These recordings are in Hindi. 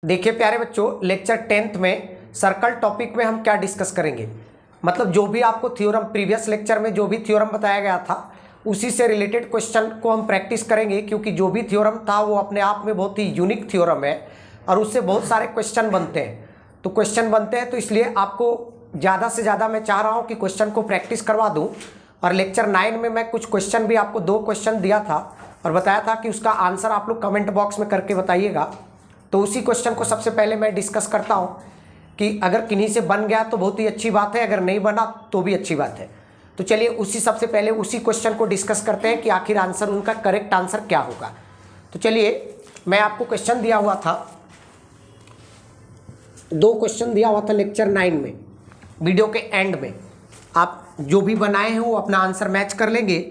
देखिए प्यारे बच्चों, लेक्चर 10th में सर्कल टॉपिक में हम क्या डिस्कस करेंगे। मतलब जो भी आपको थ्योरम प्रीवियस लेक्चर में जो भी थ्योरम बताया गया था उसी से रिलेटेड क्वेश्चन को हम प्रैक्टिस करेंगे, क्योंकि जो भी थ्योरम था वो अपने आप में बहुत ही यूनिक थ्योरम है और उससे बहुत सारे क्वेश्चन बनते हैं। तो क्वेश्चन बनते हैं तो इसलिए आपको ज़्यादा से ज़्यादा मैं चाह रहा हूँ कि क्वेश्चन को प्रैक्टिस करवा दूँ। और लेक्चर 9 में मैं कुछ क्वेश्चन भी आपको 2 क्वेश्चन दिया था और बताया था कि उसका आंसर आप लोग कमेंट बॉक्स में करके बताइएगा। तो उसी क्वेश्चन को सबसे पहले मैं डिस्कस करता हूं कि अगर किन्हीं से बन गया तो बहुत ही अच्छी बात है, अगर नहीं बना तो भी अच्छी बात है। तो चलिए उसी सबसे पहले उसी क्वेश्चन को डिस्कस करते हैं कि आखिर आंसर उनका करेक्ट आंसर क्या होगा। तो चलिए मैं आपको क्वेश्चन दिया हुआ था, 2 क्वेश्चन दिया हुआ था लेक्चर 9 में। वीडियो के एंड में आप जो भी बनाए हैं वो अपना आंसर मैच कर लेंगे।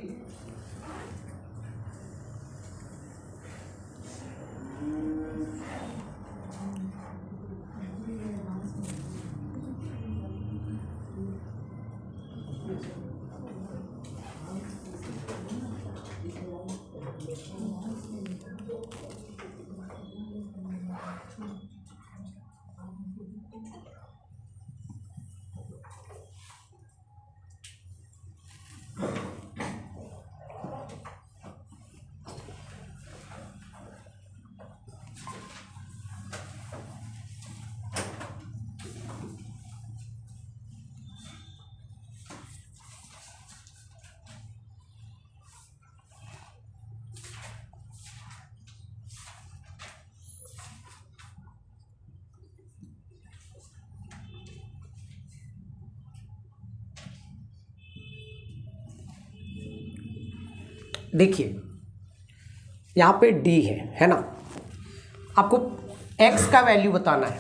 देखिए यहाँ पे d है ना। आपको x का वैल्यू बताना है,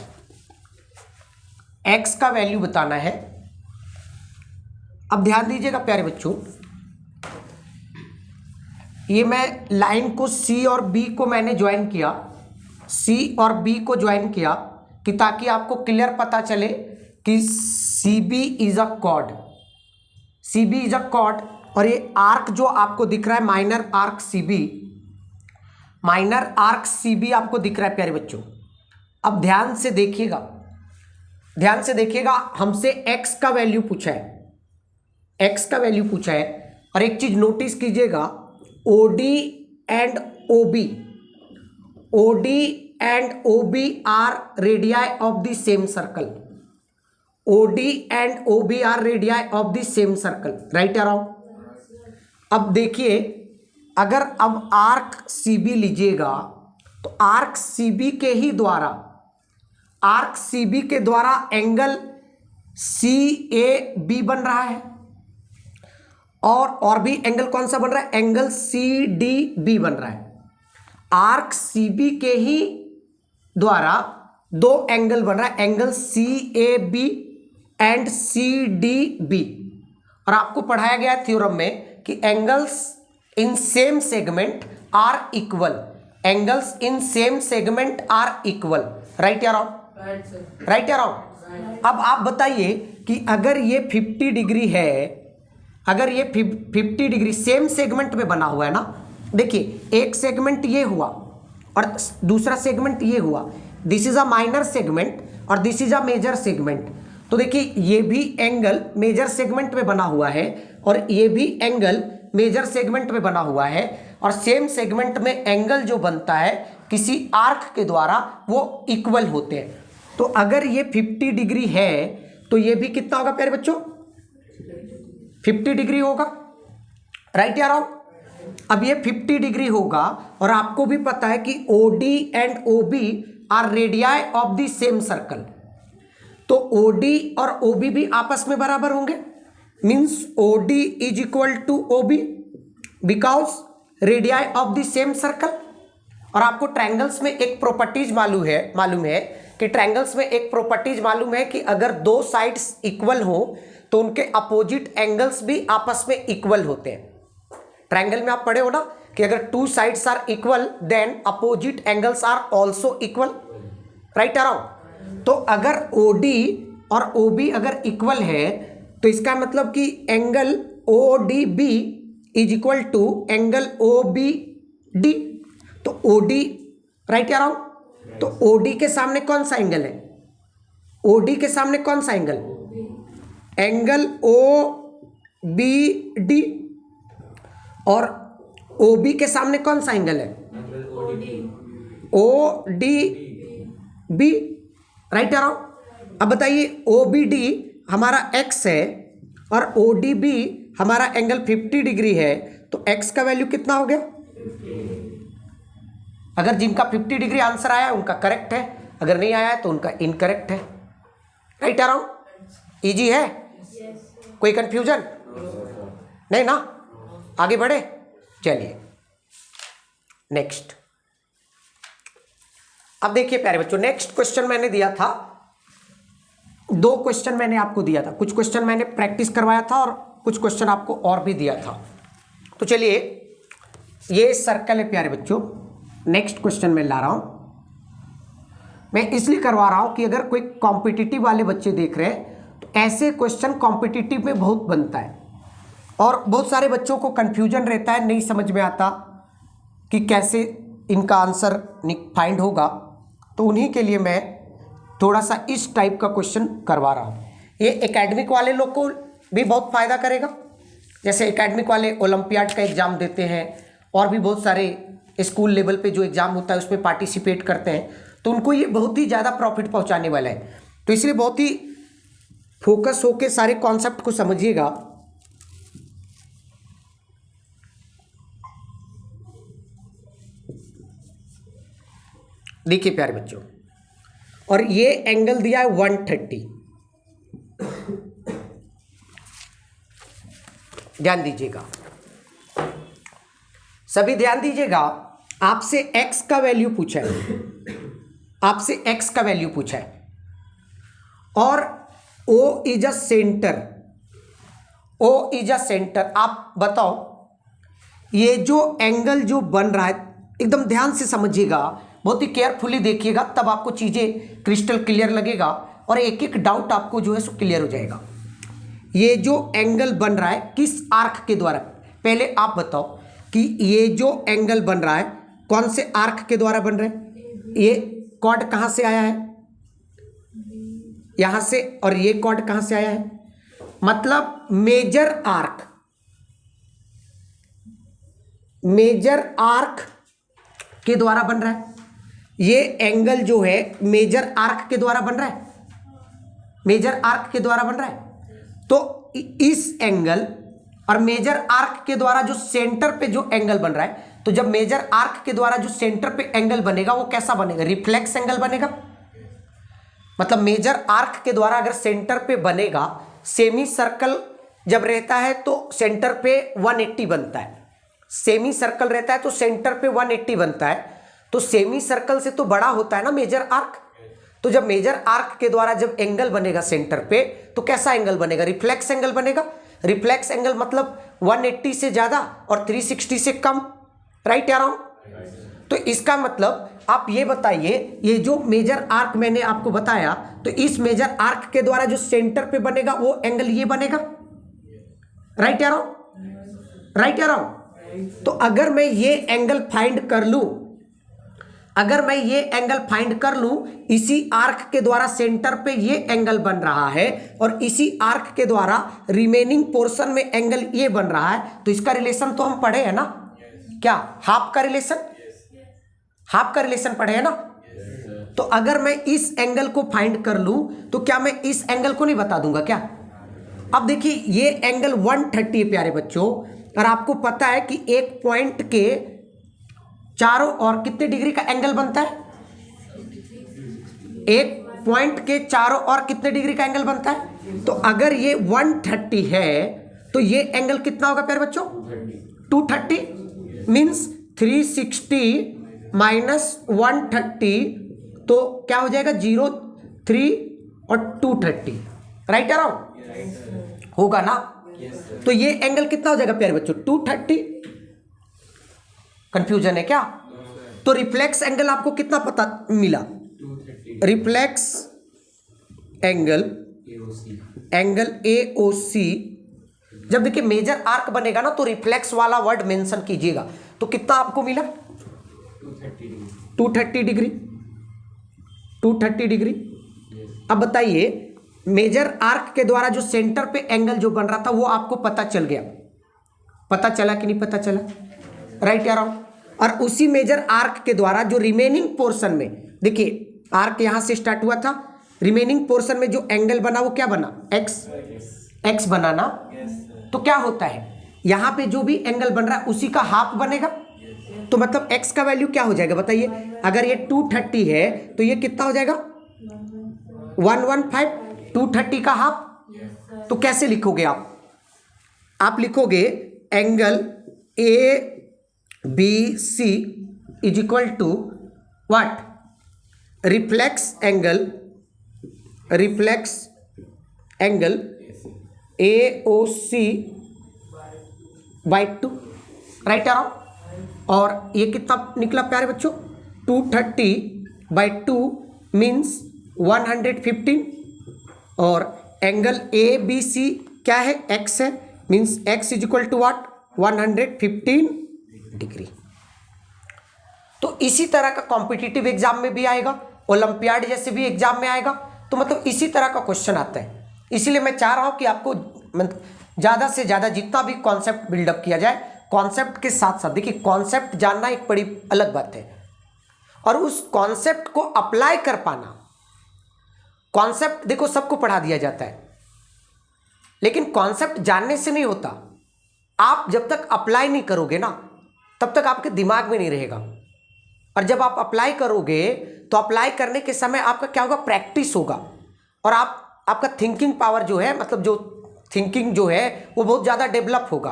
x का वैल्यू बताना है। अब ध्यान दीजिएगा प्यारे बच्चों, ये मैं लाइन को c और b को मैंने ज्वाइन किया, c और b को ज्वाइन किया कि ताकि आपको क्लियर पता चले कि CB is a cord, CB is a cord. और ये आर्क जो आपको दिख रहा है minor arc CB, minor arc CB आपको दिख रहा है प्यारे बच्चों। अब ध्यान से देखिएगा, ध्यान से देखिएगा, हमसे x का वैल्यू पूछा है, x का वैल्यू पूछा है। और एक चीज नोटिस कीजिएगा, OD and OB, OD and OB are radii of the same circle, OD and OB are radii of the same circle, right around. अब देखिए, अगर अब आर्क CB लीजिएगा तो आर्क CB के ही द्वारा, आर्क CB के द्वारा एंगल CAB बन रहा है और भी एंगल कौन सा बन रहा है, एंगल CDB बन रहा है। आर्क CB के ही द्वारा 2 एंगल बन रहा है, एंगल CAB एंड CDB। और आपको पढ़ाया गया है थ्योरम में कि angles in same segment are equal, angles in same segment are equal, right या रॉन्ग, राइट या रॉन्ग। अब आप बताइए कि अगर ये 50 डिग्री है, अगर ये 50 डिग्री सेम सेगमेंट में बना हुआ है ना, देखिए एक सेगमेंट ये हुआ और दूसरा सेगमेंट ये हुआ, this is a minor segment और this is a major segment. तो देखिए ये भी एंगल मेजर सेगमेंट में बना हुआ है और ये भी एंगल मेजर सेगमेंट में बना हुआ है। और सेम सेगमेंट में एंगल जो बनता है किसी आर्क के द्वारा वो इक्वल होते हैं। तो अगर ये 50 डिग्री है तो ये भी कितना होगा प्यारे बच्चों, 50 डिग्री होगा, राइट या रॉन्ग। अब ये 50 डिग्री होगा और आपको भी पता है कि OD and OB are radii of the same circle, तो OD और OB भी आपस में बराबर होंगे, means OD is equal to OB because radii of the same circle. और आपको ट्रायंगल्स में एक प्रॉपर्टीज मालूम है कि ट्रायंगल्स में एक प्रॉपर्टीज मालूम है कि अगर 2 साइड्स इक्वल हो तो उनके अपोजिट एंगल्स भी आपस में इक्वल होते हैं। ट्रायंगल में आप पढ़े हो ना कि अगर 2 sides are equal then opposite angles are also equal, right around. तो अगर OD और OB अगर इक्वल है तो इसका मतलब कि angle ODB is equal to angle OBD। तो OD, राइट या रॉन्ग, तो ओडी के सामने कौन सा एंगल है? ओडी के सामने कौन सा angle? Angle O B D. और ओबी के सामने कौन सा एंगल है? O D B. राइट या रॉन्ग? अब बताइए, ओ बी डी हमारा एक्स है और ओ डी बी हमारा एंगल 50 डिग्री है, तो एक्स का वैल्यू कितना हो गया? अगर जिनका 50 डिग्री आंसर आया उनका करेक्ट है, अगर नहीं आया है तो उनका इनकरेक्ट है। राइट या रॉन्ग? इजी है? कोई कंफ्यूजन नहीं ना? आगे बढ़े, चलिए नेक्स्ट। अब देखिए प्यारे बच्चों, नेक्स्ट क्वेश्चन मैंने दिया था, 2 क्वेश्चन मैंने आपको दिया था। कुछ क्वेश्चन मैंने प्रैक्टिस करवाया था और कुछ क्वेश्चन आपको और भी दिया था। तो चलिए, ये सर्कल है प्यारे बच्चों। नेक्स्ट क्वेश्चन मैं ला रहा हूं, मैं इसलिए करवा रहा हूं कि अगर कोई कॉम्पिटिटिव वाले बच्चे देख रहे हैं तो ऐसे क्वेश्चन कॉम्पिटिटिव में बहुत बनता है और बहुत सारे बच्चों को कंफ्यूजन रहता है, नहीं समझ में आता कि कैसे इनका आंसर फाइंड होगा। तो उन्हीं के लिए मैं थोड़ा सा इस टाइप का क्वेश्चन करवा रहा हूँ। ये एकेडमिक वाले लोग को भी बहुत फ़ायदा करेगा, जैसे एकेडमिक वाले ओलंपियाड का एग्ज़ाम देते हैं और भी बहुत सारे स्कूल लेवल पे जो एग्ज़ाम होता है उसमें पार्टिसिपेट करते हैं, तो उनको ये बहुत ही ज़्यादा प्रॉफिट पहुँचाने वाला है। तो इसलिए बहुत ही फोकस होकर सारे कॉन्सेप्ट को समझिएगा। देखिए प्यारे बच्चों, और ये एंगल दिया है 130। ध्यान दीजिएगा, सभी ध्यान दीजिएगा। आपसे x का वैल्यू पूछा है, आपसे x का वैल्यू पूछा है और O is a centre, O is a centre. आप बताओ, ये जो एंगल जो बन रहा है, एकदम ध्यान से समझिएगा, बहुत ही केयरफुली देखिएगा, तब आपको चीज़ें क्रिस्टल क्लियर लगेगा और एक एक डाउट आपको जो है सो क्लियर हो जाएगा। ये जो एंगल बन रहा है किस आर्क के द्वारा, पहले आप बताओ कि ये जो एंगल बन रहा है कौन से आर्क के द्वारा बन रहा है? ये कॉर्ड कहाँ से आया है? यहाँ से। और ये कॉर्ड कहाँ से आया है? मतलब मेजर आर्क, मेजर आर्क के द्वारा बन रहा है। ये एंगल जो है मेजर आर्क के द्वारा बन रहा है, मेजर आर्क के द्वारा बन रहा है। तो इस एंगल और मेजर आर्क के द्वारा जो सेंटर पे जो एंगल बन रहा है, तो जब मेजर आर्क के द्वारा जो सेंटर पे एंगल बनेगा वो कैसा बनेगा? रिफ्लेक्स एंगल बनेगा। मतलब मेजर आर्क के द्वारा अगर सेंटर पे बनेगा, सेमी सर्कल जब रहता है तो सेंटर पे 180 बनता है, सेमी सर्कल रहता है तो सेंटर पे 180 बनता है, तो सेमी सर्कल से तो बड़ा होता है ना मेजर आर्क। तो जब मेजर आर्क के द्वारा जब एंगल बनेगा सेंटर पे, तो कैसा एंगल बनेगा? रिफ्लेक्स एंगल बनेगा। रिफ्लेक्स एंगल मतलब 180 से ज़्यादा और 360 से कम। राइट या रॉन्ग? तो इसका मतलब आप ये बताइए, ये जो मेजर आर्क मैंने आपको बताया, तो इस मेजर आर्क के द्वारा जो सेंटर पे बनेगा वो एंगल ये बनेगा। राइट या रॉन्ग? राइट या रॉन्ग? तो अगर मैं ये एंगल फाइंड कर लूं, अगर मैं ये एंगल फाइंड कर लूं, इसी आर्क के द्वारा सेंटर पे ये एंगल बन रहा है और इसी आर्क के द्वारा रिमेनिंग पोर्शन में एंगल ये बन रहा है, तो इसका रिलेशन तो हम पढ़े हैं ना? क्या हाफ का रिलेशन? हाफ का रिलेशन पढ़े हैं ना? तो अगर मैं इस एंगल को फाइंड कर लूं, तो क्या मैं इस एंगल को नहीं बता दूंगा क्या? अब देखिए, ये एंगल 130 है प्यारे बच्चों, और आपको पता है कि एक पॉइंट के चारों ओर कितने डिग्री का एंगल बनता है? एक पॉइंट के चारों ओर कितने डिग्री का एंगल बनता है? तो अगर ये 130 है तो ये एंगल कितना होगा प्यारे बच्चों? 230 मीन्स 360 माइनस 130, तो क्या हो जाएगा? 0, 3 और 230। राइट या रॉन्ग? होगा ना? तो ये एंगल कितना हो जाएगा प्यारे बच्चों? 230। कंफ्यूजन है क्या? तो रिफ्लेक्स एंगल आपको कितना पता मिला? Reflex angle, angle AOC। जब देखिए मेजर आर्क बनेगा ना, तो रिफ्लेक्स वाला वर्ड मेंशन कीजिएगा। तो कितना आपको मिला? 230 डिग्री। 230 डिग्री। अब बताइए मेजर आर्क के द्वारा जो सेंटर पे एंगल जो बन रहा था वो आपको पता चल गया, पता चला कि नहीं पता चला, राइट या रॉन्ग। और उसी मेजर आर्क के द्वारा जो रिमेनिंग पोर्शन में, देखिए आर्क यहां से स्टार्ट हुआ था, रिमेनिंग पोर्शन में जो एंगल बना वो क्या बना, एक्स बना ना। तो क्या होता है यहां पे जो भी एंगल बन रहा है उसी का हाफ बनेगा। तो मतलब एक्स का वैल्यू क्या हो जाएगा बताइए, अगर ये 230 है तो ये कितना हो जाएगा 115, 230 का हाफ। तो कैसे लिखोगे आप लिखोगे angle A B C is equal to what, reflex angle A O C by 2, right आराम। और ये कितना निकला प्यारे बच्चों, 230/2 मीन्स 115। और एंगल ए बी सी क्या है, एक्स है, means X is equal to what 115 degree. तो इसी तरह का कॉम्पिटिटिव एग्जाम में भी आएगा, ओलंपियाड जैसे भी एग्जाम में आएगा। तो मतलब इसी तरह का क्वेश्चन आता है। इसीलिए मैं चाह रहा हूं कि आपको ज़्यादा से ज़्यादा जितना भी कॉन्सेप्ट बिल्डअप किया जाए, कॉन्सेप्ट के साथ साथ देखिए कॉन्सेप्ट जानना एक बड़ी अलग बात है और उस कॉन्सेप्ट को अप्लाई कर पाना। कॉन्सेप्ट देखो सबको पढ़ा दिया जाता है, लेकिन कॉन्सेप्ट जानने से नहीं होता। आप जब तक अप्लाई नहीं करोगे ना तब तक आपके दिमाग में नहीं रहेगा। और जब आप अप्लाई करोगे तो अप्लाई करने के समय आपका क्या होगा, प्रैक्टिस होगा। और आपका थिंकिंग पावर जो है, मतलब जो थिंकिंग जो है वो बहुत ज़्यादा डेवलप होगा।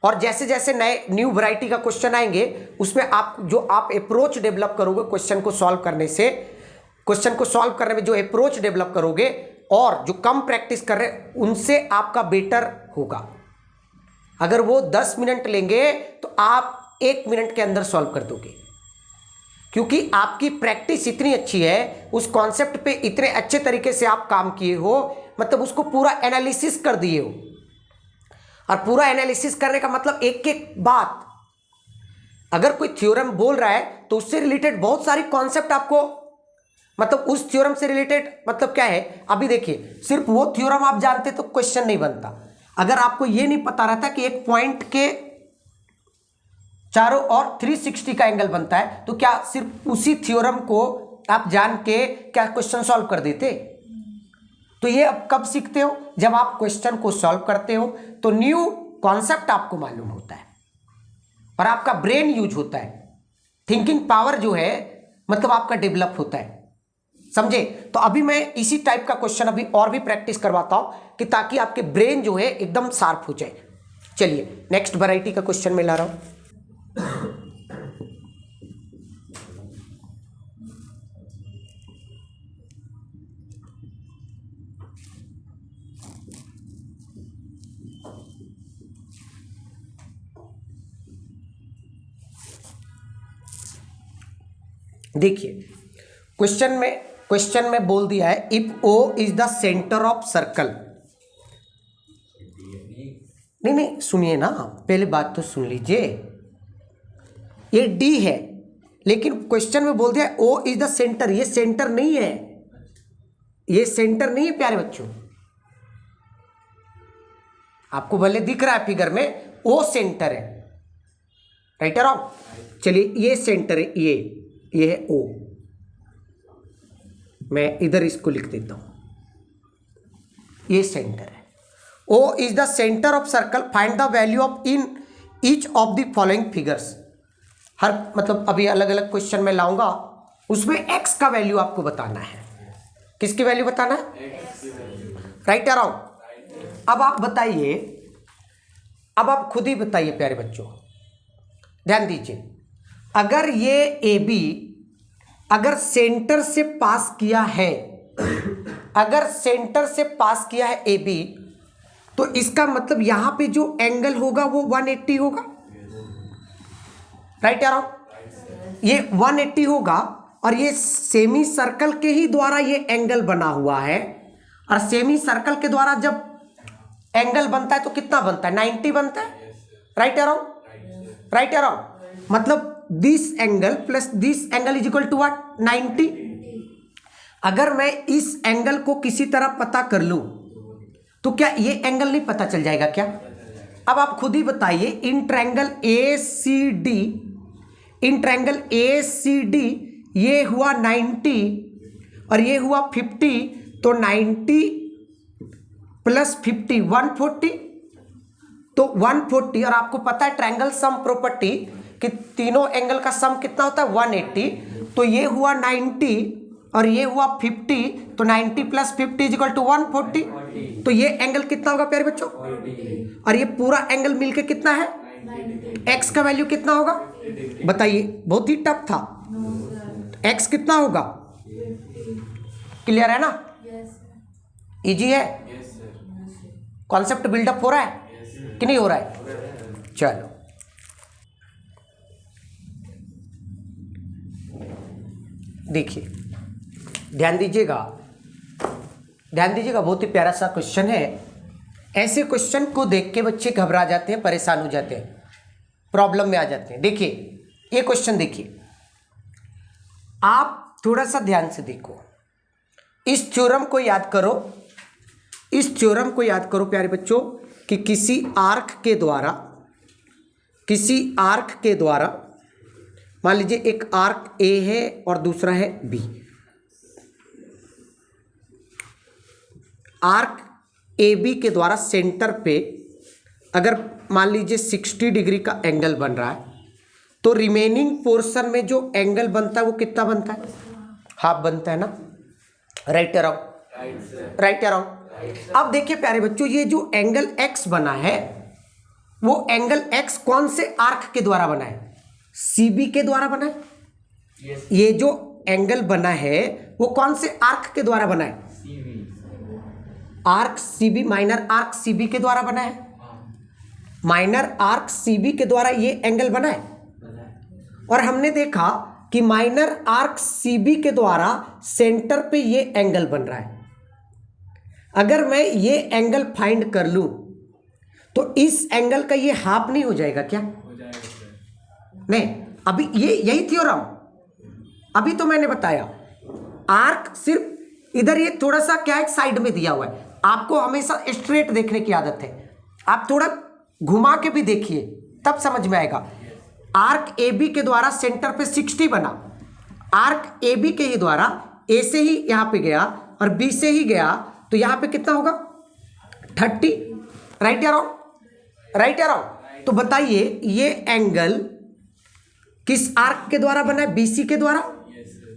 और जैसे जैसे नए न्यू वैरायटी का क्वेश्चन आएंगे उसमें आप अप्रोच डेवलप करोगे क्वेश्चन को सॉल्व करने में जो अप्रोच डेवलप करोगे और जो कम प्रैक्टिस कर रहे हैं उनसे आपका बेटर होगा। अगर वो 10 मिनट लेंगे तो आप 1 मिनट के अंदर सॉल्व कर दोगे, क्योंकि आपकी प्रैक्टिस इतनी अच्छी है, उस कॉन्सेप्ट पे इतने अच्छे तरीके से आप काम किए हो, मतलब उसको पूरा एनालिसिस कर दिए हो। और पूरा एनालिसिस करने का मतलब एक एक बात, अगर कोई थ्योरम बोल रहा है तो उससे रिलेटेड बहुत सारी कॉन्सेप्ट आपको, मतलब उस थ्योरम से रिलेटेड मतलब क्या है। अभी देखिए सिर्फ वो थ्योरम आप जानते तो क्वेश्चन नहीं बनता। अगर आपको ये नहीं पता रहता कि एक पॉइंट के चारों ओर 360 का एंगल बनता है, तो क्या सिर्फ उसी थ्योरम को आप जान के क्या क्वेश्चन सॉल्व कर देते। तो ये अब कब सीखते हो, जब आप क्वेश्चन को सॉल्व करते हो तो न्यू कॉन्सेप्ट आपको मालूम होता है और आपका ब्रेन यूज होता है, थिंकिंग पावर जो है मतलब आपका डेवलप होता है, समझे। तो अभी मैं इसी टाइप का क्वेश्चन अभी और भी प्रैक्टिस करवाता हूं कि ताकि आपके ब्रेन जो है एकदम शार्प हो जाए। चलिए नेक्स्ट वैरायटी का क्वेश्चन मैं ला रहा हूं। देखिए क्वेश्चन में बोल दिया है if O is the centre of circle. नहीं सुनिए ना, पहले बात तो सुन लीजिए। ये D है लेकिन क्वेश्चन में बोल दिया है O इज द सेंटर। ये सेंटर नहीं है, ये सेंटर नहीं है प्यारे बच्चों। आपको भले दिख रहा है फिगर में O सेंटर है, राइट और रॉन्ग। चलिए ये सेंटर है, ये है O। मैं इधर इसको लिख देता हूं, ये सेंटर है। O is the centre of circle, find the value of in each of the following figures. हर मतलब अभी अलग अलग क्वेश्चन में लाऊंगा, उसमें x का वैल्यू आपको बताना है। किसकी वैल्यू बताना है, राइट या रॉन्ग। अब आप बताइए, अब आप खुद ही बताइए प्यारे बच्चों, ध्यान दीजिए। अगर ये AB अगर सेंटर से पास किया है, अगर सेंटर से पास किया है AB, तो इसका मतलब यहां पे जो एंगल होगा वो 180 होगा, राइट या रॉन्ग। ये 180 होगा और ये सेमी सर्कल के ही द्वारा ये एंगल बना हुआ है। और सेमी सर्कल के द्वारा जब एंगल बनता है तो कितना बनता है, 90 बनता है, राइट या रॉन्ग, राइट या रॉन्ग। मतलब this angle plus this angle is equal to what, 90, अगर मैं इस एंगल को किसी तरह पता कर लूं तो क्या ये एंगल नहीं पता चल जाएगा क्या? अब आप खुद ही बताइए, in triangle A C D ये हुआ 90 और ये हुआ 50, तो 90 प्लस 50 140, तो 140। और आपको पता है ट्रायंगल सम प्रॉपर्टी कि तीनों एंगल का सम कितना होता है 180, तो ये हुआ 90 और ये हुआ 50, तो 90 प्लस 50 इज इक्वल टू 140। तो ये एंगल कितना होगा प्यारे बच्चों? और ये पूरा एंगल मिलके कितना है? एक्स का वैल्यू कितना होगा बताइए? बहुत ही टफ था। एक्स कितना होगा? क्लियर है ना? इजी है? कॉन्सेप्ट बिल्डअप हो रहा है कि नहीं हो रहा है? चलो देखिए, ध्यान दीजिएगा, बहुत ही प्यारा सा क्वेश्चन है। ऐसे क्वेश्चन को देख के बच्चे घबरा जाते हैं, परेशान हो जाते हैं, प्रॉब्लम में आ जाते हैं। देखिए ये क्वेश्चन देखिए, आप थोड़ा सा ध्यान से देखो, इस थ्योरम को याद करो, इस थ्योरम को याद करो प्यारे बच्चों कि किसी आर्क के द्वारा मान लीजिए एक आर्क ए है और दूसरा है बी। आर्क ए बी के द्वारा सेंटर पे अगर मान लीजिए 60 डिग्री का एंगल बन रहा है, तो रिमेनिंग पोर्शन में जो एंगल बनता है वो कितना बनता है? हाफ बनता है ना? Right around, right around. अब देखिए प्यारे बच्चों, ये जो एंगल एक्स बना है वो एंगल एक्स कौन से आर्क के द्वारा बना है? सीबी के द्वारा बना है। ये जो एंगल बना है वो कौन से आर्क के द्वारा बना है? Arc CB, minor arc CB के द्वारा बना है। माइनर आर्क सीबी के द्वारा ये एंगल बना है। और हमने देखा कि माइनर आर्क सीबी के द्वारा सेंटर पे ये एंगल बन रहा है। अगर मैं ये एंगल फाइंड कर लूं तो इस एंगल का ये हाफ नहीं हो जाएगा क्या? नहीं, अभी ये यही थ्योरम अभी तो मैंने बताया। आर्क सिर्फ इधर ये थोड़ा सा क्या है साइड में दिया हुआ है। आपको हमेशा स्ट्रेट देखने की आदत है, आप थोड़ा घुमा के भी देखिए तब समझ में आएगा। आर्क ए बी के द्वारा सेंटर पे 60 बना, आर्क ए बी के ही द्वारा ए से ही यहां पे गया और बी से ही गया, तो यहां पे कितना होगा? 30। Right around, right around. तो बताइए ये एंगल किस आर्क के द्वारा बना है? बीसी के द्वारा।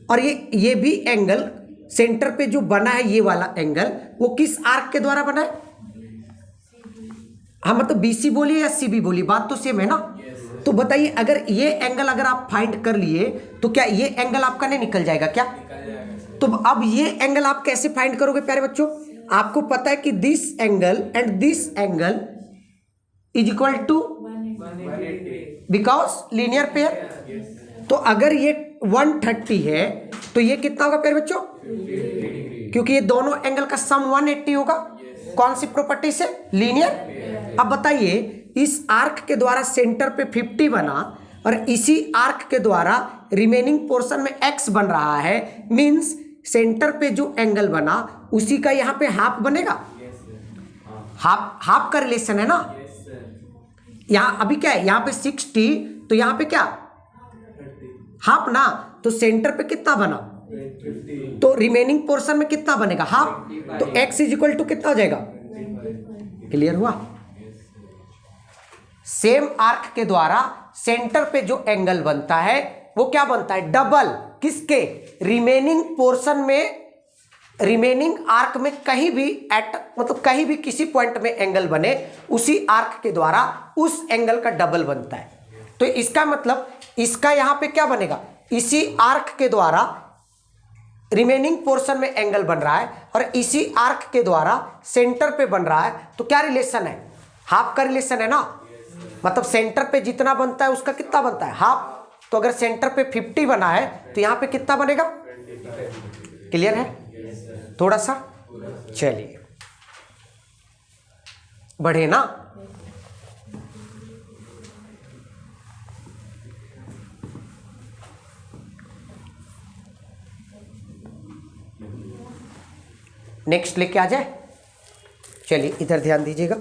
और ये भी एंगल सेंटर पे जो बना है ये वाला एंगल वो किस आर्क के द्वारा बना है? हाँ मतलब बीसी बोलिए या सीबी बोलिए, बात तो सेम है ना। तो बताइए अगर ये एंगल अगर आप फाइंड कर लिए तो क्या ये एंगल आपका नहीं निकल जाएगा क्या? तो अब ये एंगल आप कैसे फाइंड करोगे प्यारे बच्चों? आपको पता है कि this angle and this angle is equal to, because linear pair. तो अगर ये 130 है तो ये कितना होगा प्यारे बच्चों? क्योंकि ये दोनों एंगल का सम 180 होगा। कौन सी प्रॉपर्टी से? लीनियर। अब बताइए इस आर्क के द्वारा सेंटर पे 50 बना और इसी आर्क के द्वारा रिमेनिंग पोर्शन में x बन रहा है, मींस सेंटर पे जो एंगल बना उसी का यहाँ पे हाफ बनेगा। हाफ का रिलेशन है ना। यहाँ अभी क्या है? यहाँ पे 60 तो यहाँ पे क्या? हाफ ना। तो सेंटर पे कितना बना? तो रिमेनिंग पोर्शन में कितना बनेगा? हाफ। तो x इज इक्वल टू कितना हो जाएगा? क्लियर हुआ? सेम आर्क के द्वारा सेंटर पे जो एंगल बनता है वो क्या बनता है? डबल। किसके? रिमेनिंग पोर्शन में, रिमेनिंग आर्क में कहीं भी मतलब कहीं भी किसी पॉइंट में एंगल बने उसी आर्क के द्वारा उस एंगल का डबल बनता है। तो इसका मतलब इसका यहां पे क्या बनेगा? इसी आर्क के द्वारा रिमेनिंग पोर्शन में एंगल बन रहा है और इसी आर्क के द्वारा सेंटर पे बन रहा है, तो क्या रिलेशन है? हाफ का रिलेशन है ना। मतलब सेंटर पे जितना बनता है उसका कितना बनता है? हाफ। तो अगर सेंटर पे 50 बना है तो यहां पे कितना बनेगा? क्लियर है? थोड़ा सा चलिए बढ़े ना। नेक्स्ट लेके आ जाए। चलिए इधर ध्यान दीजिएगा।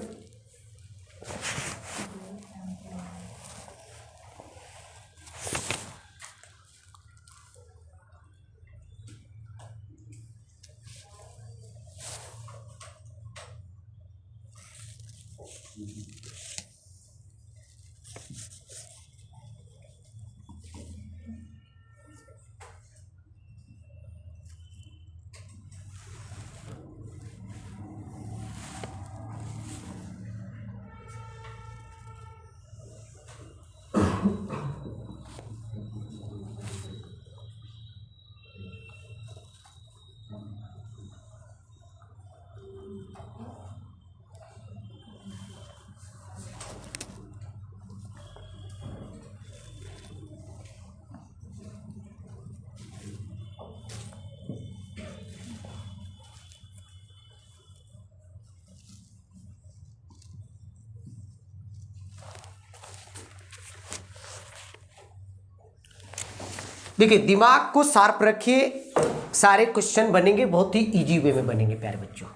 देखिए दिमाग को शार्प रखिए, सारे क्वेश्चन बनेंगे बहुत ही इजी वे में बनेंगे प्यारे बच्चों।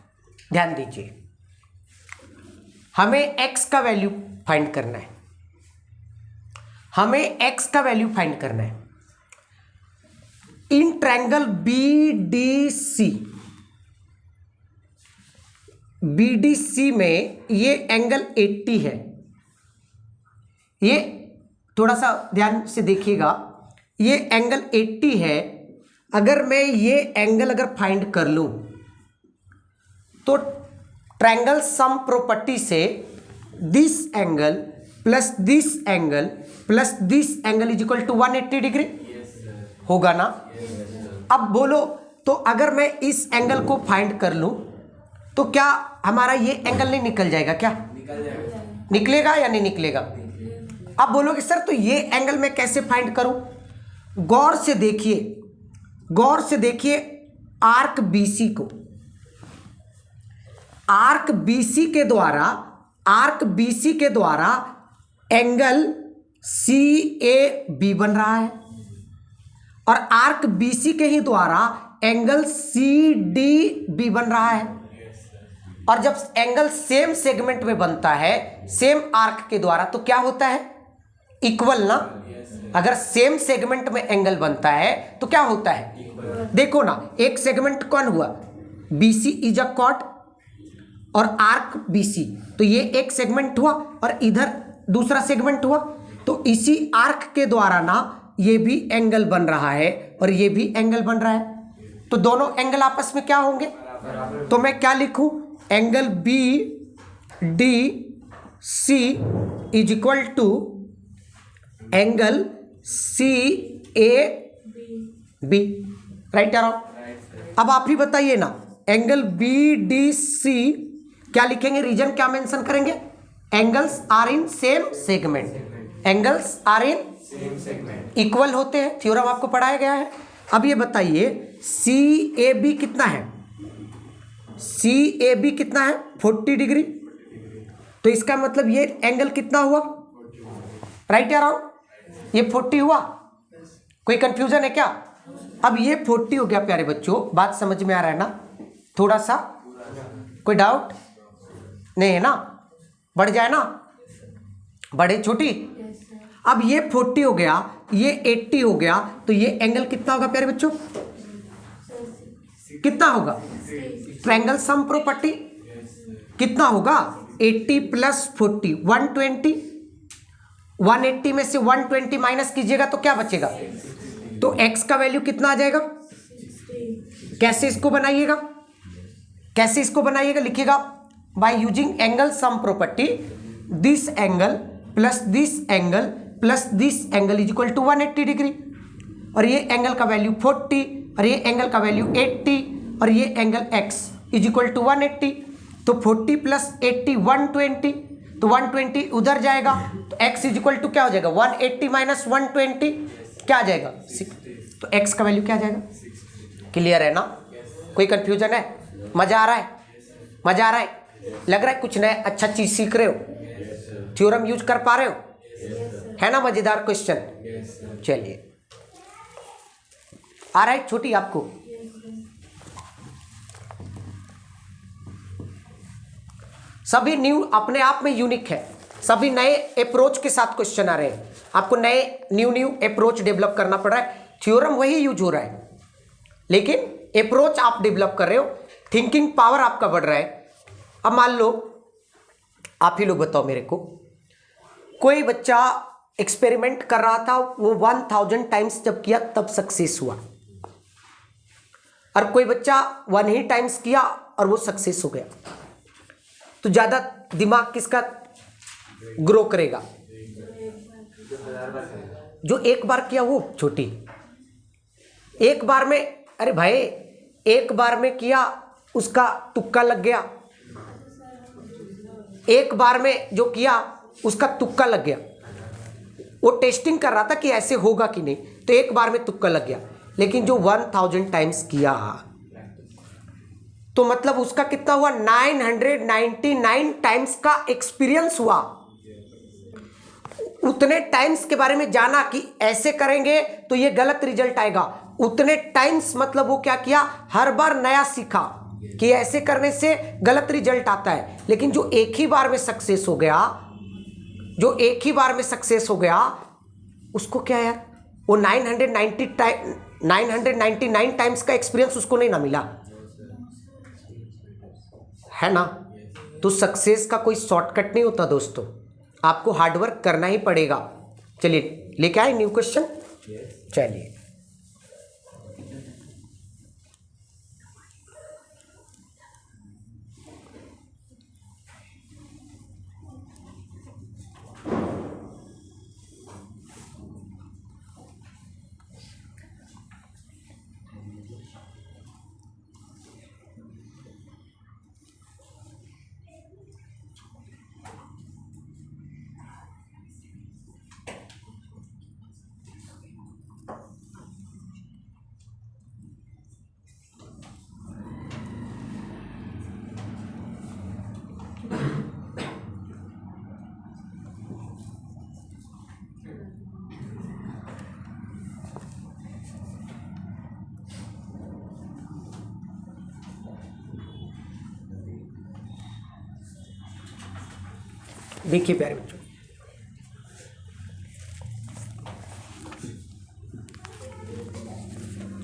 ध्यान दीजिए, हमें x का वैल्यू फाइंड करना है, हमें x का वैल्यू फाइंड करना है इन ट्रायंगल BDC में ये एंगल 80 है। ये थोड़ा सा ध्यान से देखिएगा, ये एंगल 80 है। अगर मैं ये एंगल अगर फाइंड कर लूं तो ट्रायंगल सम प्रॉपर्टी से this angle plus this angle plus this angle is equal to 180 degree होगा ना। अब बोलो तो अगर मैं इस एंगल को फाइंड कर लूं तो क्या हमारा ये एंगल नहीं निकल जाएगा? क्या निकलेगा या नहीं निकलेगा? अब बोलोगे सर तो ये एंगल मैं कैसे फाइंड करूं? गौर से देखिए, गौर से देखिए आर्क BC को। आर्क BC के द्वारा एंगल CAB बन रहा है और आर्क BC के ही द्वारा एंगल CDB बन रहा है। और जब एंगल सेम सेगमेंट में बनता है सेम आर्क के द्वारा तो क्या होता है? इक्वल ना। अगर सेम सेगमेंट में एंगल बनता है तो क्या होता है? देखो ना, एक सेगमेंट कौन हुआ? BC इज अ कॉर्ड और आर्क BC, तो ये एक सेगमेंट हुआ और इधर दूसरा सेगमेंट हुआ। तो इसी आर्क के द्वारा ना ये भी एंगल बन रहा है और ये भी एंगल बन रहा है। तो दोनों एंगल आपस में क्या होंगे? तो मैं क्या लिखूं? Angle BDC is equal to angle CAB। Right या रॉन्ग? अब आप ही बताइए ना, एंगल BDC क्या लिखेंगे? रीजन क्या मेंशन करेंगे? Angles are in same segment. Angles are in equal होते हैं, थ्योरम आपको पढ़ाया गया है। अब ये बताइए CAB कितना है? CAB कितना है? 40 डिग्री। तो इसका मतलब ये एंगल कितना हुआ? राइट या रॉन्ग? ये 40 हुआ। कोई कंफ्यूजन है क्या? अब ये 40 हो गया प्यारे बच्चों, बात समझ में आ रहा है ना? थोड़ा सा कोई डाउट नहीं है ना? बढ़ जाए ना, बढ़े छोटी। अब ये 40 हो गया, ये 80 हो गया, तो ये एंगल कितना होगा प्यारे बच्चों? कितना होगा? ट्रायंगल सम प्रॉपर्टी कितना होगा? 80 प्लस 40 120। 180 में से 120 माइनस कीजिएगा तो क्या बचेगा? तो x का वैल्यू कितना आ जाएगा? कैसे इसको बनाइएगा? कैसे इसको बनाइएगा? लिखिएगा by using angle sum property, this angle plus this angle plus this angle is equal to 180 degree. और ये एंगल का वैल्यू 40 और ये एंगल का वैल्यू 80 और ये angle x is equal to 180। तो 40 प्लस 80 120, तो 120 उधर जाएगा तो x इज इक्वल टू क्या हो जाएगा? 180 माइनस 120 क्या आ जाएगा? 6। तो x का वैल्यू क्या आ जाएगा? क्लियर है ना? कोई कंफ्यूजन है? मजा आ रहा है? मजा आ रहा है? लग रहा है कुछ नया अच्छा चीज सीख रहे हो, थ्योरम यूज कर पा रहे हो, है ना? मजेदार क्वेश्चन। चलिए आ रहा है छोटी आपको? सभी न्यू अपने आप में यूनिक है, सभी नए अप्रोच के साथ क्वेश्चन आ रहे हैं, आपको नए न्यू अप्रोच डेवलप करना पड़ रहा है। थ्योरम वही यूज हो रहा है, लेकिन अप्रोच आप डेवलप कर रहे हो, थिंकिंग पावर आपका बढ़ रहा है। अब मान लो आप ही लोग बताओ मेरे को, कोई बच्चा एक्सपेरिमेंट कर रहा था, वो 1000 टाइम्स जब किया तब सक्सेस हुआ, और कोई बच्चा 1 ही टाइम्स किया और वो सक्सेस हो गया, तो ज्यादा दिमाग किसका ग्रो करेगा? जो एक बार किया वो छोटी, एक बार में, अरे भाई एक बार में किया उसका तुक्का लग गया, एक बार में जो किया उसका तुक्का लग गया, वो टेस्टिंग कर रहा था कि ऐसे होगा कि नहीं, तो एक बार में तुक्का लग गया। लेकिन जो 1000 टाइम्स किया तो मतलब उसका कितना हुआ? 999 टाइम्स का एक्सपीरियंस हुआ, उतने टाइम्स के बारे में जाना कि ऐसे करेंगे तो ये गलत रिजल्ट आएगा, उतने टाइम्स मतलब वो क्या किया, हर बार नया सीखा कि ऐसे करने से गलत रिजल्ट आता है। लेकिन जो एक ही बार में सक्सेस हो गया, जो एक ही बार में सक्सेस हो गया, उसको क्या यार, वो 999 टाइम्स का एक्सपीरियंस उसको नहीं ना मिला, है ना। तो सक्सेस का कोई शॉर्टकट नहीं होता दोस्तों, आपको हार्डवर्क करना ही पड़ेगा। चलिए लेके आए न्यू क्वेश्चन। चलिए देखिए प्यारे बच्चों,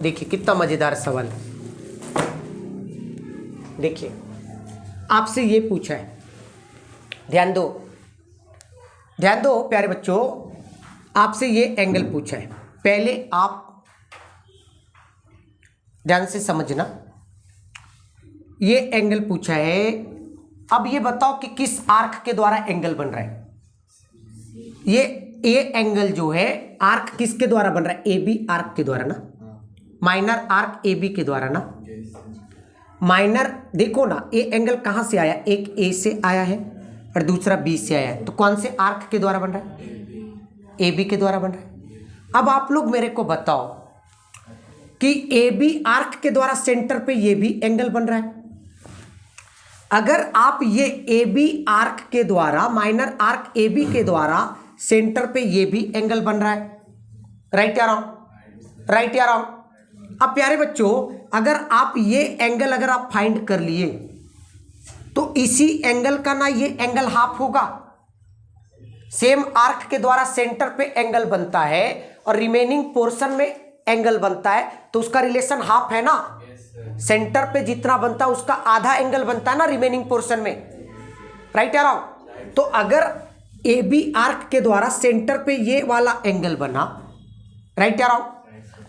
देखिए कितना मजेदार सवाल। देखिए आपसे ये पूछा है, ध्यान दो ध्यान दो प्यारे बच्चों, आपसे ये एंगल पूछा है, पहले आप ध्यान से समझना। ये एंगल पूछा है, अब ये बताओ कि किस आर्क के द्वारा एंगल बन रहा है। ये एंगल जो है आर्क किसके द्वारा बन रहा है? ए बी आर्क के द्वारा ना, माइनर आर्क ए बी के द्वारा ना। माइनर देखो ना, ये एंगल कहां से आया? एक ए से आया है और दूसरा बी से आया है, तो कौन से आर्क के द्वारा बन रहा है? ए बी के द्वारा बन रहा है। अब आप लोग मेरे को बताओ कि ए बी आर्क के द्वारा सेंटर पे ये भी एंगल बन रहा है। अगर आप ये ए बी आर्क के द्वारा, माइनर आर्क ए बी के द्वारा सेंटर पे ये भी एंगल बन रहा है, राइट या रॉन्ग? राइट या रॉन्ग? अब प्यारे बच्चों, अगर आप ये एंगल अगर आप फाइंड कर लिए तो इसी एंगल का ना ये एंगल हाफ होगा। सेम आर्क के द्वारा सेंटर पे एंगल बनता है और रिमेनिंग पोर्शन में एंगल बनता है, तो उसका रिलेशन हाफ है ना। सेंटर पे जितना बनता है उसका आधा एंगल बनता है ना रिमेनिंग पोर्शन में, राइट या रॉन्ग? तो अगर ए बी आर्क के द्वारा सेंटर पे ये वाला एंगल बना, राइट या रॉन्ग,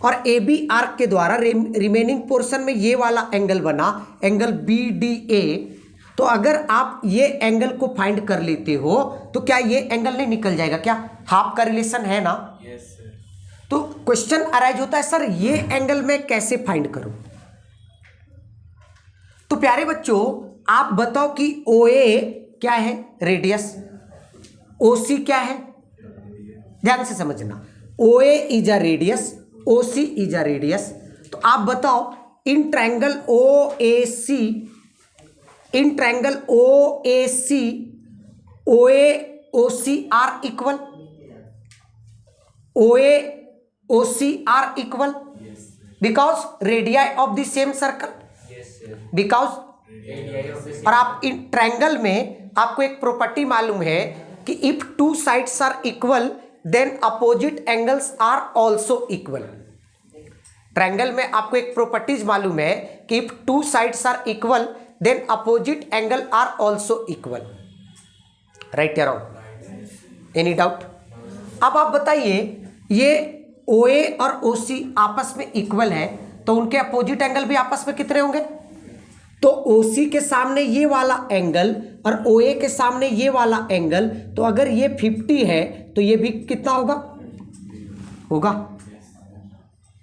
और ए बी आर्क के द्वारा रिमेनिंग पोर्शन में ये वाला एंगल बना, एंगल बी डी ए, तो अगर आप ये एंगल को फाइंड कर लेते हो तो क्या ये एंगल नहीं निकल जाएगा? क्या हाफ का रिलेशन है ना? तो क्वेश्चन अराइज होता है, सर ये एंगल में कैसे फाइंड करूं? तो प्यारे बच्चों आप बताओ कि ओ ए क्या है? रेडियस। ओ सी क्या है? ध्यान से समझना, O A is a radius, O C is a radius. तो आप बताओ in triangle O A C, in triangle O A C, O A O C are equal, O A O C are equal, because radii of the same circle, because और आप इन ट्रायंगल में आपको एक प्रॉपर्टी मालूम है कि if two sides are equal then opposite angles are also equal. Triangle में आपको एक प्रॉपर्टीज मालूम है कि if two sides are equal then opposite angle are also equal. Right या रॉन्ग? Any doubt? अब आप बताइए, ये OA और OC आपस में इक्वल है तो उनके अपोजिट एंगल भी आपस में कितने होंगे? तो OC के सामने ये वाला एंगल और OA के सामने ये वाला एंगल, तो अगर ये 50 है तो ये भी कितना होगा?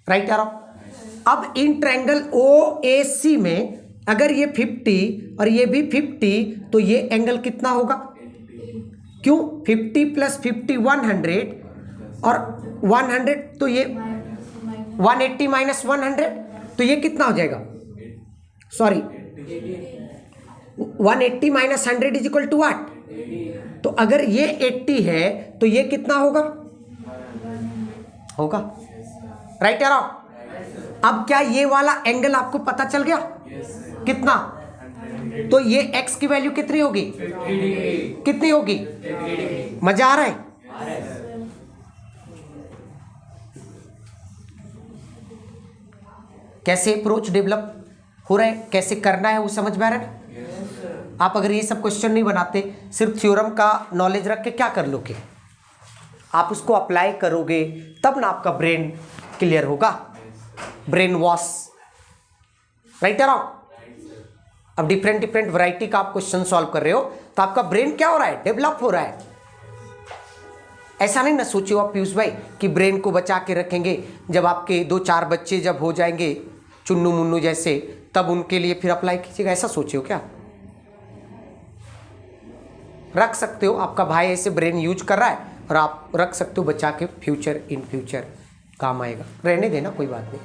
राइट या रॉन्ग? अब इन ट्रायंगल OAC में अगर ये 50 और ये भी 50 तो ये एंगल कितना होगा? क्यों? 50 + 50 100 और 100 तो ये 180 - 100 तो ये कितना हो जाएगा? Sorry, 180 - 100 = what? तो अगर ये 80 है तो ये कितना होगा? राइट या रॉन्ग? अब क्या ये वाला एंगल आपको पता चल गया? कितना? तो ये x की वैल्यू कितनी होगी? कितनी होगी? मजा आ रहा है? कैसे अप्रोच डेवलप हो रहा है, कैसे करना है वो समझ में आ रहा है? आप अगर ये सब क्वेश्चन नहीं बनाते, सिर्फ थ्योरम का नॉलेज रख के क्या कर लोगे? आप उसको अप्लाई करोगे तब ना आपका ब्रेन क्लियर होगा, ब्रेन वॉश। राइट या रॉन्ग? अब डिफरेंट वैरायटी का आप क्वेश्चन सॉल्व कर रहे हो तो आपका ब्रेन क्या हो रहा है? डेवलप हो रहा है। ऐसा नहीं ना सोचिए आप पीयूष भाई कि ब्रेन को बचा के रखेंगे, जब आपके 2-4 बच्चे जब हो जाएंगे चुन्नू मुन्नू जैसे तब उनके लिए फिर अप्लाई कीजिएगा, ऐसा सोचिए क्या? रख सकते हो, आपका भाई ऐसे ब्रेन यूज कर रहा है और आप रख सकते हो बचा के, फ्यूचर इन फ्यूचर काम आएगा। रहने देना, कोई बात नहीं।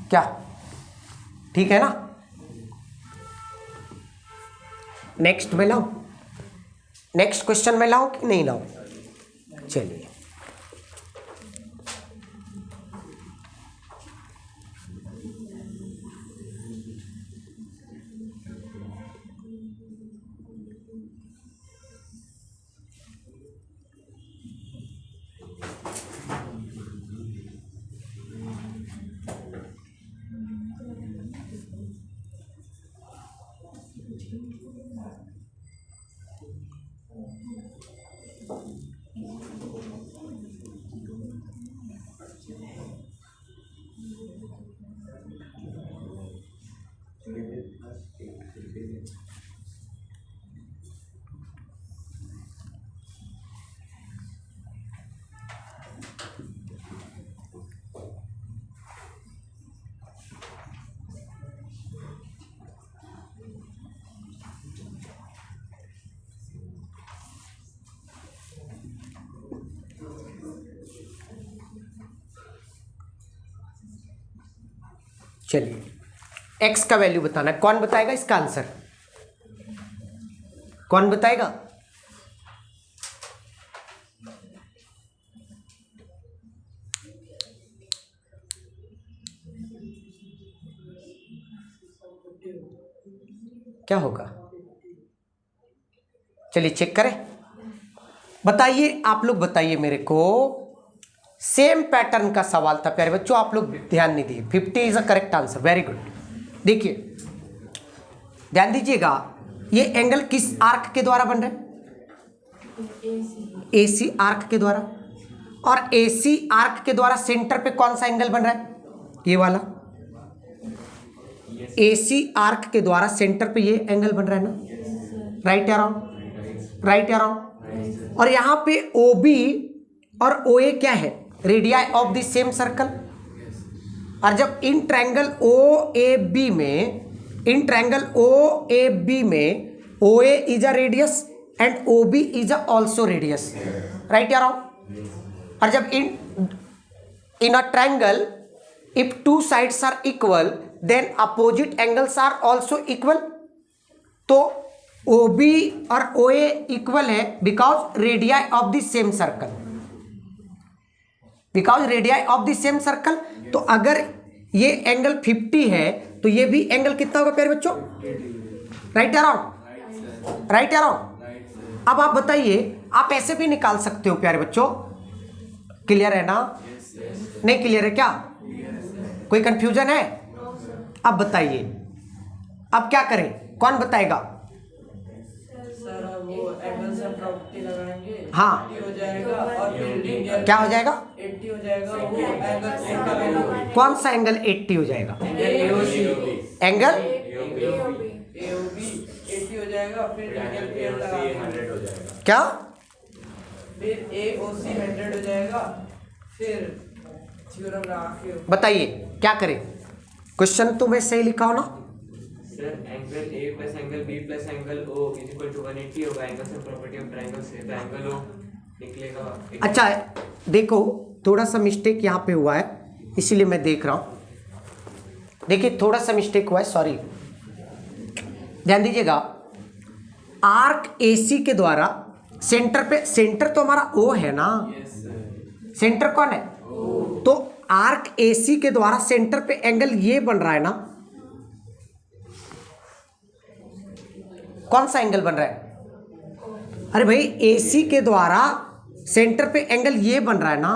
क्या ठीक है ना? नेक्स्ट में लाऊं? नेक्स्ट क्वेश्चन में लाऊं कि नहीं लाऊं? चलिए, चलिए x का वैल्यू बताना है। कौन बताएगा इसका आंसर? कौन बताएगा? क्या होगा? चलिए चेक करें। बताइए, आप लोग बताइए मेरे को। सेम पैटर्न का सवाल था प्यारे बच्चों, आप लोग ध्यान नहीं दिए। 50 is a correct answer, very good. देखिए ध्यान दीजिएगा, ये एंगल किस आर्क के द्वारा बन रहा है? AC आर्क के द्वारा। और AC आर्क के द्वारा सेंटर पे कौन सा एंगल बन रहा है? ये वाला। AC आर्क के द्वारा सेंटर पे ये एंगल बन रहा है ना? राइट या रॉन्ग? राइट या रॉन्ग? और यहां पे OB और OA क्या है? Radii of the same circle. और जब इन ट्रायंगल OAB में OA is a radius and OB is also radius. Right या रॉन्ग? और जब in a triangle if two sides are equal then opposite angles are also equal. तो OB और OA इक्वल है because radii of the same circle. Because radii of the same circle. तो अगर ये एंगल 50 है तो ये भी एंगल कितना होगा प्यारे बच्चों? राइट या रॉन्ग? राइट या रॉन्ग? अब आप बताइए, आप ऐसे भी निकाल सकते हो प्यारे बच्चों। क्लियर है ना? नहीं क्लियर है क्या? कोई कंफ्यूजन है? अब बताइए, अब क्या करें? कौन बताएगा? सर वो एंगल से प्रॉपर्टी लगाएंगे, हाँ। 80 हो जाएगा और फिर क्या हो जाएगा? 80 हो जाएगा, वो एंगल का वैल्यू कौन सा एंगल 80 हो जाएगा? एंगल AOB 80 हो जाएगा, फिर मीडियन लगाएंगे, क्या? फिर AOC 100 हो जाएगा, फिर थ्योरम लगा के बताइए क्या करें? क्वेश्चन तो मैं सही लिखा हो ना? Sir angle A plus angle B plus angle O is equal to 180 होगा। एंगल से प्रॉपर्टी ऑफ ट्रायंगल से ट्रायंगल O निकलेगा। अच्छा देखो, थोड़ा सा मिस्टेक यहाँ पे हुआ है, इसीलिए मैं देख रहा हूँ। देखिए थोड़ा सा मिस्टेक हुआ है, सॉरी, ध्यान दीजिएगा। आर्क AC के द्वारा सेंटर पे, सेंटर तो हमारा O है ना? सेंटर कौन है? तो आर्क AC के द्वारा सेंटर पे एंगल ये बन रहा है ना? कौन सा एंगल बन रहा है? अरे भाई AC के द्वारा सेंटर पे एंगल ये बन रहा है ना?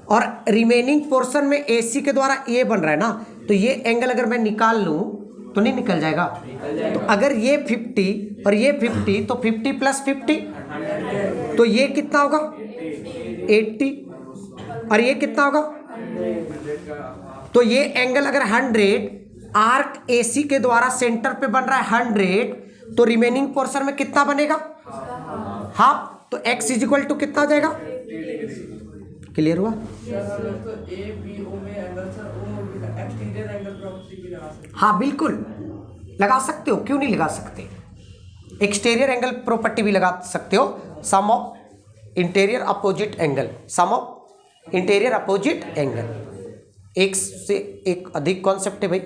और रिमेनिंग पोर्शन में AC के द्वारा ये बन रहा है ना? तो ये एंगल अगर मैं निकाल लूं तो नहीं निकल जाएगा? तो अगर ये 50 और ये 50 तो 50 प्लस 50 तो ये कितना होगा? 80। और ये कितना होगा? तो ये एंगल अगर 100 आर्क AC के द्वारा सेंटर पे बन रहा है 100, तो रिमेनिंग पोर्शन में कितना बनेगा? हाफ। तो x इज इक्वल टू कितना हो जाएगा? क्लियर हुआ? तो ABO में एंगल सर वो एक्सटीरियर एंगल प्रॉपर्टी भी लगा सकते हैं। हाँ बिल्कुल लगा सकते हो, क्यों नहीं लगा सकते? एक्सटीरियर एंगल प्रॉपर्टी भी लगा सकते हो। Sum of interior opposite angle, sum of interior opposite angle, एक से एक अधिक कॉन्सेप्ट है भाई।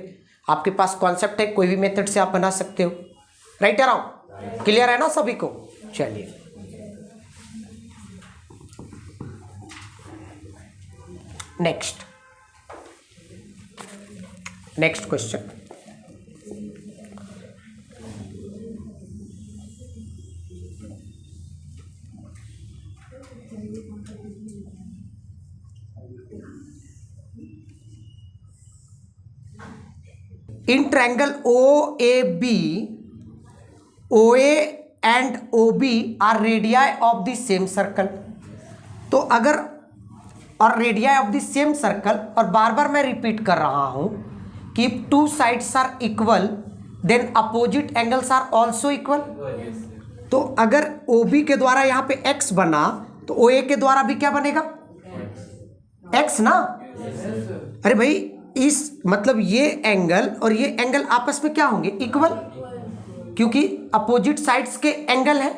आपके पास कॉन्सेप्ट है, कोई भी मेथड से आप बना सकते हो। राइट या रॉन्ग? क्लियर है ना सभी को? चलिए next question. In triangle OAB, OA and OB are radii of the same circle। तो अगर और radii of the same circle, और बार बार मैं रिपीट कर रहा हूं कि two sides are equal then opposite angles are also equal. तो अगर OB के द्वारा यहां पे x बना तो OA के द्वारा भी क्या बनेगा? x ना? अरे भाई इस मतलब ये एंगल और ये एंगल आपस में क्या होंगे? इक्वल, क्योंकि अपोजिट साइड्स के एंगल है।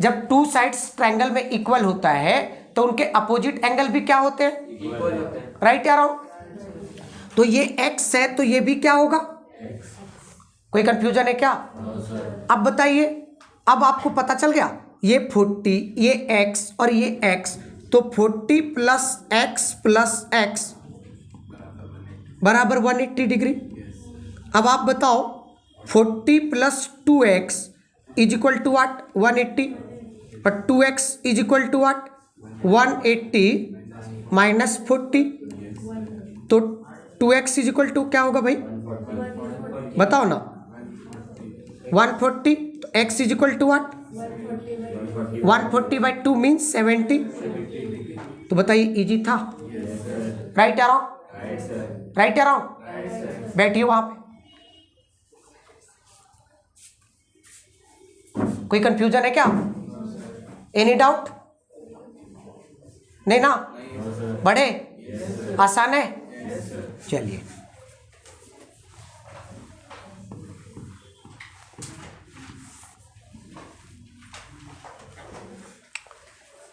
जब टू साइड्स ट्रायंगल में इक्वल होता है तो उनके अपोजिट एंगल भी क्या होते हैं? राइट या रॉन्ग? तो ये x है तो ये भी क्या होगा? कोई कंफ्यूजन है क्या? अब बताइए, अब आपको पता चल गया ये 40, ये x और ये x, तो 40 प्लस x बराबर 180 डिग्री। अब आप बताओ 40 plus 2x is equal to what? 180। और 2x is equal to what? 180 minus 40। तो 2x इज इक्वल टू क्या होगा भाई? बताओ ना। 140। तो x is equal to what? 140 by 2 means 70। तो बताइए इजी था? राइट या रॉन्ग? राइट या रॉन्ग? बैठिए वहां पे। कोई कंफ्यूजन है क्या? Any doubt? नहीं ना? बड़े आसान है? चलिए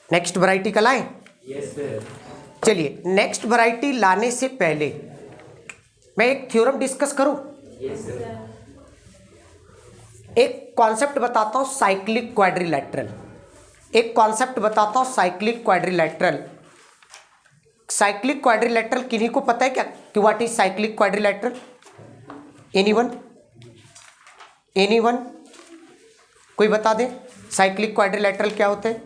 नेक्स्ट वैरायटी कल आए। Yes sir. चलिए नेक्स्ट वैरायटी लाने से पहले मैं एक थ्योरम डिस्कस करूं। Yes sir. एक कॉन्सेप्ट बताता हूं साइक्लिक क्वाड्रिलैटरल। एक कॉन्सेप्ट बताता हूं साइक्लिक क्वाड्रिलैटरल। साइक्लिक क्वाड्रिलेटरल किन्हीं को पता है क्या कि what is cyclic quadrilateral? Anyone? Anyone? कोई बता दे साइक्लिक क्वाड्रिलेटरल क्या होते हैं?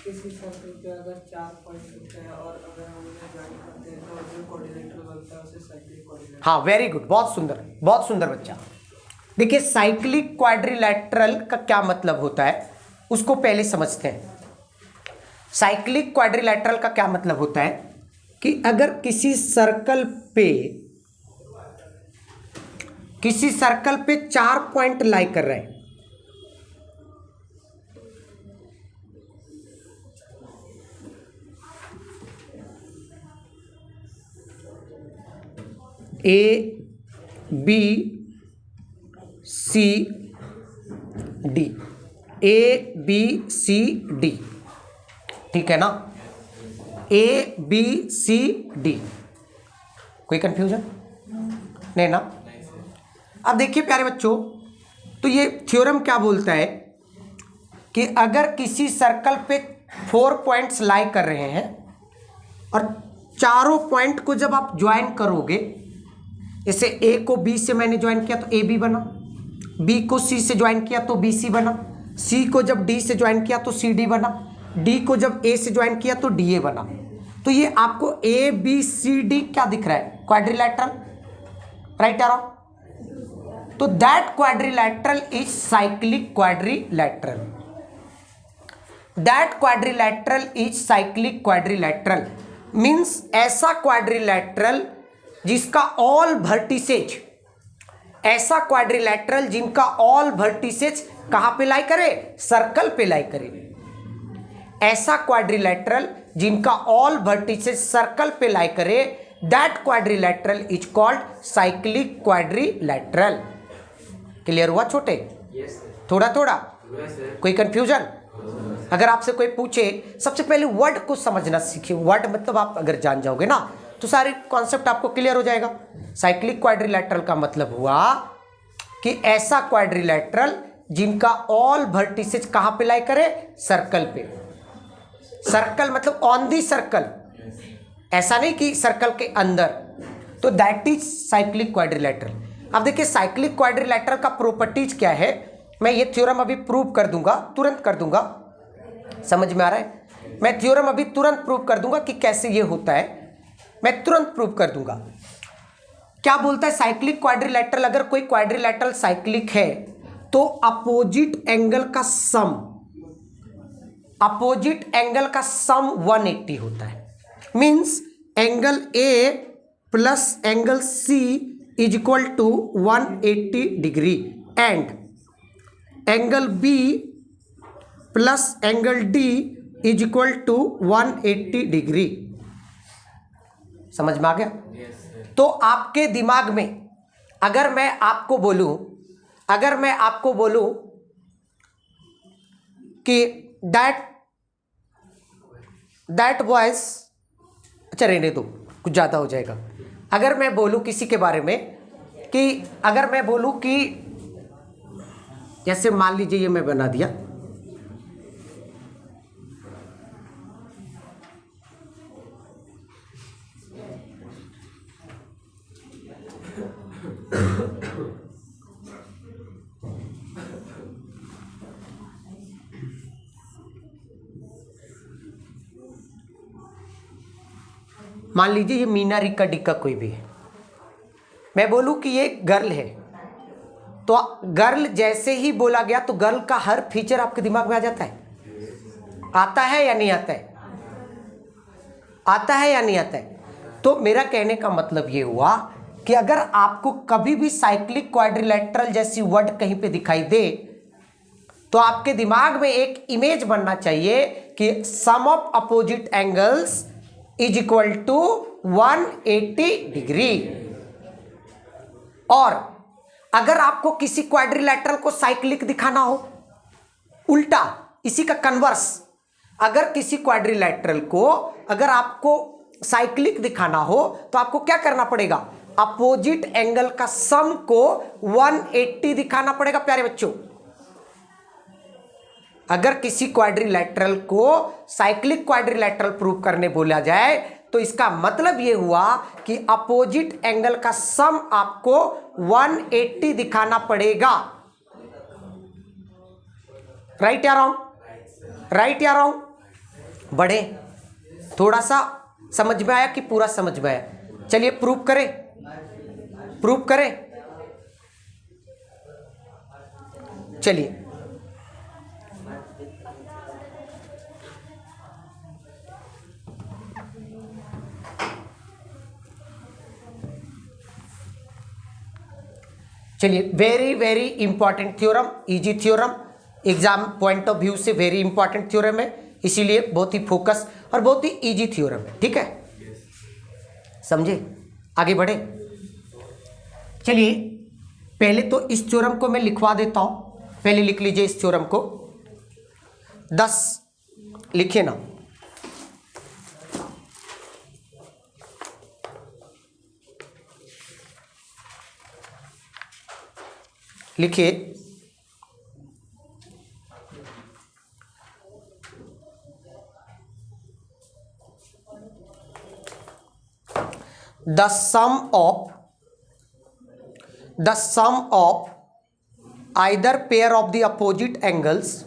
किसी सर्कल पे अगर 4 पॉइंट होते हैं और अगर हम उन्हें ज्वाइन करते हैं तो जो क्वाड्रिलेटरल बनता है उसे साइक्लिक क्वाड्रिलेटरल। हाँ, वेरी गुड, बहुत सुंदर बच्चा। देखिए साइक्लिक क्वाड्रिलेटरल का क्या मतलब होता है उसको पहले समझते हैं। साइक्लिक क्वाड्रिलेटरल का क्या मतलब होता है कि अगर किसी सर्कल पे 4 पॉइंट लाई कर रहे हैं, A B C D, A B C D, ठीक है ना? ए बी सी डी, कोई कंफ्यूजन नहीं ना? अब देखिए प्यारे बच्चों, तो ये थ्योरम क्या बोलता है कि अगर किसी सर्कल पे 4 पॉइंट्स लाई कर रहे हैं और चारों पॉइंट को जब आप ज्वाइन करोगे, जैसे ए को बी से मैंने ज्वाइन किया तो ए बी बना, बी को सी से ज्वाइन किया तो बी सी बना, सी को जब डी से ज्वाइन किया तो सी डी बना, डी को जब ए से ज्वाइन किया तो डी ए बना। तो ये आपको ए बी सी डी क्या दिख रहा है? Quadrilateral, right are? तो that quadrilateral is cyclic quadrilateral. That quadrilateral is cyclic quadrilateral means ऐसा क्वाड्रिलेटरल जिसका ऑल वर्टिसेज, ऐसा क्वाड्रिलेटरल जिनका ऑल वर्टिसेज कहां पे लाई करे? सर्कल पे लाई करे। ऐसा क्वाड्रिलेटरल जिनका ऑल वर्टिसेज सर्कल पे लाई करे, that quadrilateral is called cyclic quadrilateral. Clear हुआ छोटे? थोड़ा थोड़ा? कोई कंफ्यूजन? अगर आपसे कोई पूछे, सबसे पहले वर्ड को समझना सीखिए। वर्ड मतलब आप अगर जान जाओगे ना तो सारे कॉन्सेप्ट आपको क्लियर हो जाएगा। साइक्लिक क्वाड्रिलेटरल का मतलब हुआ कि ऐसा क्वाड्रिलेटरल जिनका ऑल वर्टिसेज कहां पे लाई करे? सर्कल पे। सर्कल मतलब ऑन दी सर्कल, ऐसा नहीं कि सर्कल के अंदर। तो दैट इज साइक्लिक क्वाड्रिलेटरल। अब देखिए साइक्लिक क्वाड्रिलेटरल का प्रॉपर्टीज क्या है, मैं ये थ्योरम अभी प्रूव कर दूंगा, तुरंत कर दूंगा। समझ में आ रहा है? मैं थ्योरम अभी तुरंत प्रूव कर दूंगा कि कैसे ये होता है, मैं तुरंत प्रूव कर दूंगा। क्या बोलता है साइक्लिक क्वाड्रिलेटरल? अगर कोई क्वाड्रिलेटरल साइक्लिक है तो अपोजिट एंगल का सम, अपोजिट एंगल का सम 180 होता है। Means angle A plus angle C is equal to 180 degree and angle B plus angle D is equal to 180 degree. समझ में आ गया? तो आपके दिमाग में अगर मैं आपको बोलूं, अगर मैं आपको बोलूं कि दैट वॉइस, अच्छा रहने दो, कुछ ज़्यादा हो जाएगा। अगर मैं बोलूं किसी के बारे में कि, अगर मैं बोलूं कि जैसे मान लीजिए ये मैं बना दिया, मान लीजिए ये मीना रिका डिक्का कोई भी है, मैं बोलूं कि ये गर्ल है, तो गर्ल जैसे ही बोला गया तो गर्ल का हर फीचर आपके दिमाग में आ जाता है? आता है या नहीं आता है? आता है या नहीं आता है? तो मेरा कहने का मतलब ये हुआ कि अगर आपको कभी भी साइक्लिक क्वाड्रिलेटरल जैसी वर्ड कहीं पे दिखाई दे तो आपके दिमाग में एक इमेज बनना चाहिए कि sum of opposite angles is equal to 180 degree. और अगर आपको किसी क्वाड्रिलेटरल को साइक्लिक दिखाना हो, उल्टा इसी का कन्वर्स, अगर किसी क्वाड्रिलेटरल को अगर आपको साइक्लिक दिखाना हो तो आपको क्या करना पड़ेगा? अपोजिट एंगल का सम को 180 दिखाना पड़ेगा प्यारे बच्चों। अगर किसी क्वाड्रिलेटरल को साइक्लिक क्वाड्रिलेटरल प्रूव करने बोला जाए तो इसका मतलब ये हुआ कि अपोजिट एंगल का सम आपको 180 दिखाना पड़ेगा। राइट या रॉन्ग? राइट या रॉन्ग? बढ़े, थोड़ा सा समझ में आया कि पूरा समझ में आया? चलिए प्रूव करें, प्रूव करें। चलिए चलिए, very very important theorem, easy theorem, exam point of view से वेरी इंपॉर्टेंट थ्योरम है, इसीलिए बहुत ही फोकस और बहुत ही इजी थ्योरम है। ठीक है, समझे? आगे बढ़े। चलिए पहले तो इस थ्योरम को मैं लिखवा देता हूं, पहले लिख लीजिए इस थ्योरम को। 10 लिखिए ना। लिखिए the sum of either pair of the opposite angles,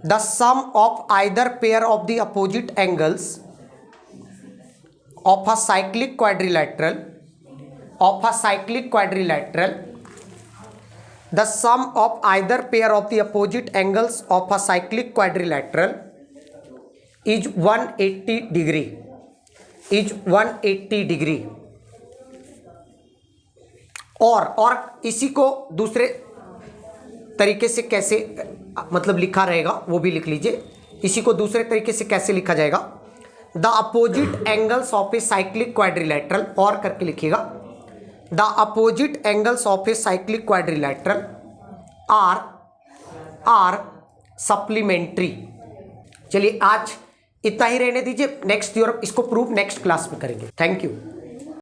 the sum of either pair of the opposite angles of a cyclic quadrilateral, the sum of either pair of the opposite angles of a cyclic quadrilateral is 180 degree, is 180 degree. और इसी को दूसरे तरीके से कैसे मतलब लिखा रहेगा वो भी लिख लीजिए। इसी को दूसरे तरीके से कैसे लिखा जाएगा? The opposite angles of a cyclic quadrilateral, और करके लिखिएगा, the opposite angles of a cyclic quadrilateral are supplementary. चलिए आज इतना ही रहने दीजिए, नेक्स्ट थ्योरम इसको प्रूफ नेक्स्ट क्लास में करेंगे। Thank you.